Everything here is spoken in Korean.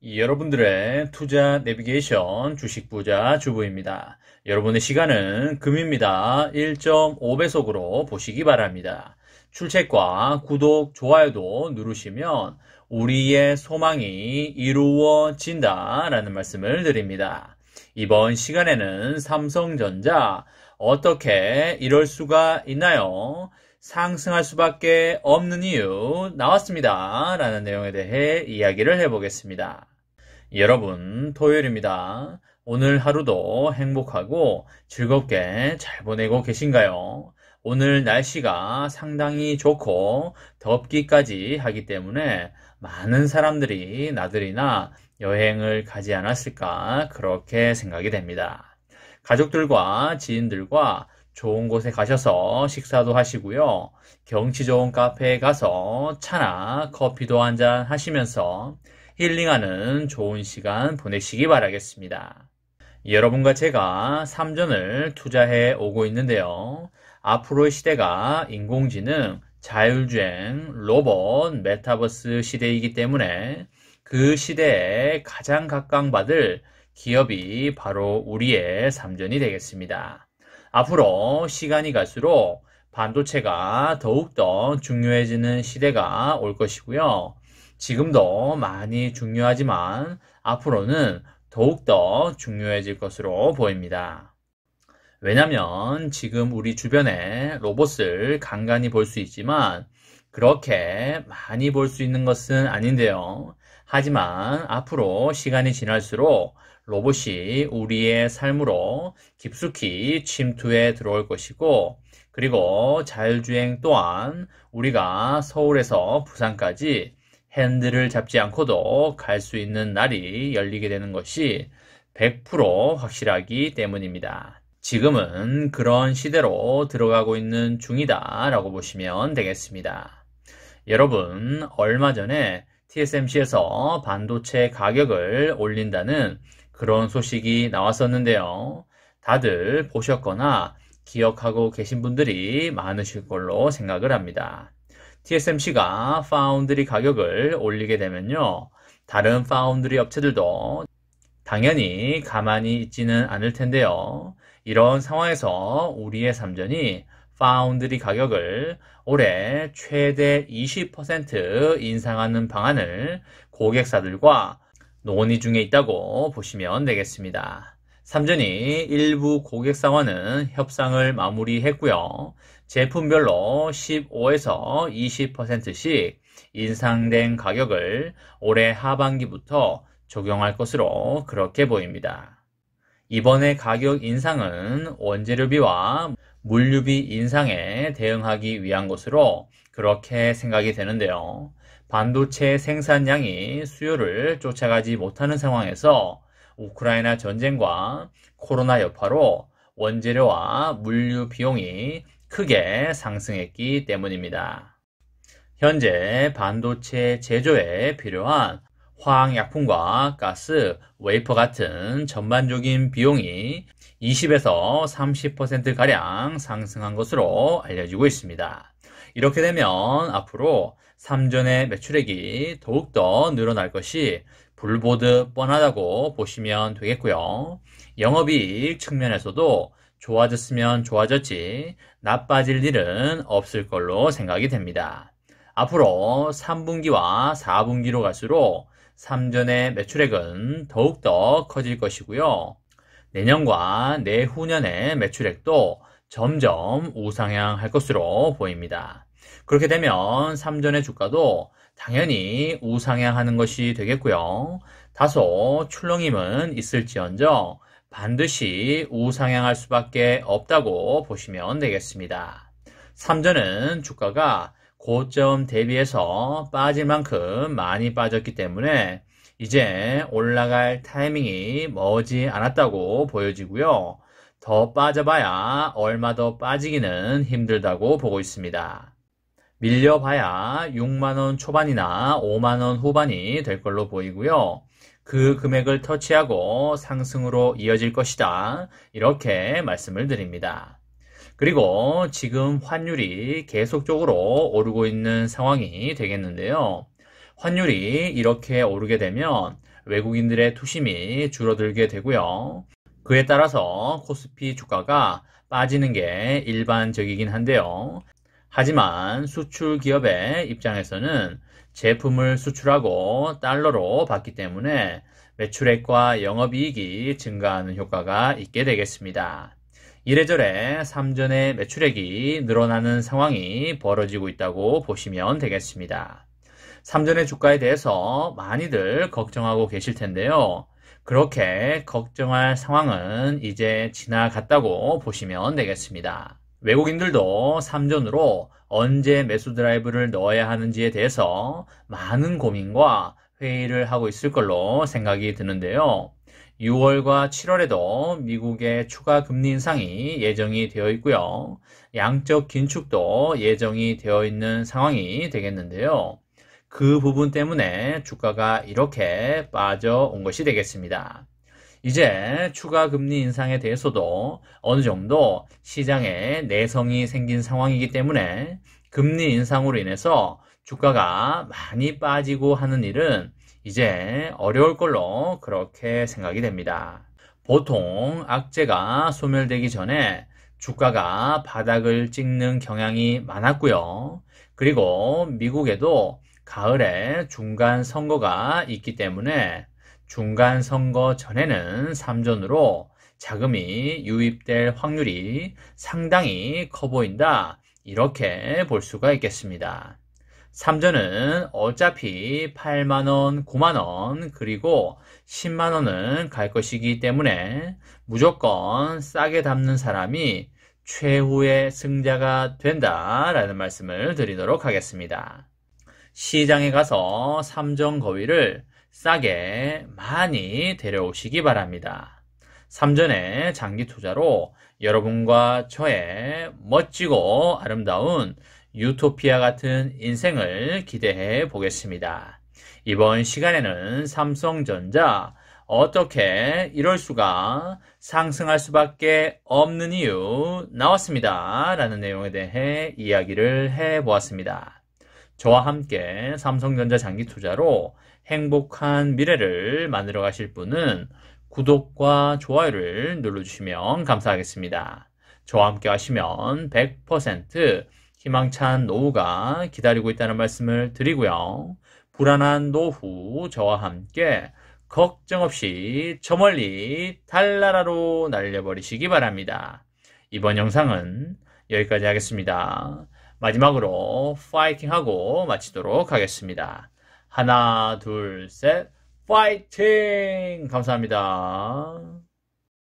여러분들의 투자 내비게이션 주식부자 주부입니다. 여러분의 시간은 금입니다. 1.5배속으로 보시기 바랍니다. 출첵과 구독, 좋아요도 누르시면 우리의 소망이 이루어진다 라는 말씀을 드립니다. 이번 시간에는 삼성전자 어떻게 이럴 수가 있나요? 상승할 수밖에 없는 이유 나왔습니다 라는 내용에 대해 이야기를 해보겠습니다. 여러분, 토요일입니다. 오늘 하루도 행복하고 즐겁게 잘 보내고 계신가요? 오늘 날씨가 상당히 좋고 덥기까지 하기 때문에 많은 사람들이 나들이나 여행을 가지 않았을까 그렇게 생각이 됩니다. 가족들과 지인들과 좋은 곳에 가셔서 식사도 하시고요. 경치 좋은 카페에 가서 차나 커피도 한잔 하시면서 힐링하는 좋은 시간 보내시기 바라겠습니다. 여러분과 제가 삼전을 투자해 오고 있는데요. 앞으로의 시대가 인공지능, 자율주행, 로봇, 메타버스 시대이기 때문에 그 시대에 가장 각광받을 기업이 바로 우리의 삼전이 되겠습니다. 앞으로 시간이 갈수록 반도체가 더욱더 중요해지는 시대가 올 것이고요. 지금도 많이 중요하지만 앞으로는 더욱더 중요해질 것으로 보입니다. 왜냐하면 지금 우리 주변에 로봇을 간간히 볼 수 있지만 그렇게 많이 볼 수 있는 것은 아닌데요. 하지만 앞으로 시간이 지날수록 로봇이 우리의 삶으로 깊숙이 침투해 들어올 것이고, 그리고 자율주행 또한 우리가 서울에서 부산까지 핸들을 잡지 않고도 갈 수 있는 날이 열리게 되는 것이 100% 확실하기 때문입니다. 지금은 그런 시대로 들어가고 있는 중이다 라고 보시면 되겠습니다. 여러분, 얼마 전에 TSMC에서 반도체 가격을 올린다는 그런 소식이 나왔었는데요. 다들 보셨거나 기억하고 계신 분들이 많으실 걸로 생각을 합니다. TSMC가 파운드리 가격을 올리게 되면요. 다른 파운드리 업체들도 당연히 가만히 있지는 않을 텐데요. 이런 상황에서 우리의 삼전이 파운드리 가격을 올해 최대 20% 인상하는 방안을 고객사들과 논의 중에 있다고 보시면 되겠습니다. 삼전이 일부 고객사와는 협상을 마무리했고요. 제품별로 15에서 20%씩 인상된 가격을 올해 하반기부터 적용할 것으로 그렇게 보입니다. 이번에 가격 인상은 원재료비와 물류비 인상에 대응하기 위한 것으로 그렇게 생각이 되는데요. 반도체 생산량이 수요를 쫓아가지 못하는 상황에서 우크라이나 전쟁과 코로나 여파로 원재료와 물류 비용이 크게 상승했기 때문입니다. 현재 반도체 제조에 필요한 화학약품과 가스, 웨이퍼 같은 전반적인 비용이 20에서 30%가량 상승한 것으로 알려지고 있습니다. 이렇게 되면 앞으로 삼전의 매출액이 더욱더 늘어날 것이 불보듯 뻔하다고 보시면 되겠고요. 영업이익 측면에서도 좋아졌으면 좋아졌지 나빠질 일은 없을 걸로 생각이 됩니다. 앞으로 3분기와 4분기로 갈수록 삼전의 매출액은 더욱더 커질 것이고요. 내년과 내후년의 매출액도 점점 우상향할 것으로 보입니다. 그렇게 되면 삼전의 주가도 당연히 우상향하는 것이 되겠고요. 다소 출렁임은 있을지언정 반드시 우상향할 수밖에 없다고 보시면 되겠습니다. 삼전은 주가가 고점 대비해서 빠질 만큼 많이 빠졌기 때문에 이제 올라갈 타이밍이 머지 않았다고 보여지고요. 더 빠져봐야 얼마 더 빠지기는 힘들다고 보고 있습니다. 밀려봐야 6만원 초반이나 5만원 후반이 될 걸로 보이고요. 그 금액을 터치하고 상승으로 이어질 것이다. 이렇게 말씀을 드립니다. 그리고 지금 환율이 계속적으로 오르고 있는 상황이 되겠는데요. 환율이 이렇게 오르게 되면 외국인들의 투심이 줄어들게 되고요. 그에 따라서 코스피 주가가 빠지는 게 일반적이긴 한데요. 하지만 수출 기업의 입장에서는 제품을 수출하고 달러로 받기 때문에 매출액과 영업이익이 증가하는 효과가 있게 되겠습니다. 이래저래 삼전의 매출액이 늘어나는 상황이 벌어지고 있다고 보시면 되겠습니다. 삼전의 주가에 대해서 많이들 걱정하고 계실 텐데요. 그렇게 걱정할 상황은 이제 지나갔다고 보시면 되겠습니다. 외국인들도 삼전으로 언제 매수 드라이브를 넣어야 하는지에 대해서 많은 고민과 회의를 하고 있을 걸로 생각이 드는데요. 6월과 7월에도 미국의 추가 금리 인상이 예정이 되어 있고요. 양적 긴축도 예정이 되어 있는 상황이 되겠는데요. 그 부분 때문에 주가가 이렇게 빠져온 것이 되겠습니다. 이제 추가 금리 인상에 대해서도 어느 정도 시장에 내성이 생긴 상황이기 때문에 금리 인상으로 인해서 주가가 많이 빠지고 하는 일은 이제 어려울 걸로 그렇게 생각이 됩니다. 보통 악재가 소멸되기 전에 주가가 바닥을 찍는 경향이 많았고요. 그리고 미국에도 가을에 중간 선거가 있기 때문에 중간 선거 전에는 삼전으로 자금이 유입될 확률이 상당히 커 보인다. 이렇게 볼 수가 있겠습니다. 삼전은 어차피 8만원, 9만원, 그리고 10만원은 갈 것이기 때문에 무조건 싸게 담는 사람이 최후의 승자가 된다라는 말씀을 드리도록 하겠습니다. 시장에 가서 삼전 거위를 싸게 많이 데려오시기 바랍니다. 삼전의 장기 투자로 여러분과 저의 멋지고 아름다운 유토피아 같은 인생을 기대해 보겠습니다. 이번 시간에는 삼성전자 어떻게 이럴 수가 상승할 수밖에 없는 이유 나왔습니다. 라는 내용에 대해 이야기를 해 보았습니다. 저와 함께 삼성전자 장기 투자로 행복한 미래를 만들어 가실 분은 구독과 좋아요를 눌러주시면 감사하겠습니다. 저와 함께 하시면 100% 희망찬 노후가 기다리고 있다는 말씀을 드리고요. 불안한 노후 저와 함께 걱정 없이 저 멀리 달나라로 날려버리시기 바랍니다. 이번 영상은 여기까지 하겠습니다. 마지막으로 파이팅하고 마치도록 하겠습니다. 하나, 둘, 셋, 파이팅! 감사합니다.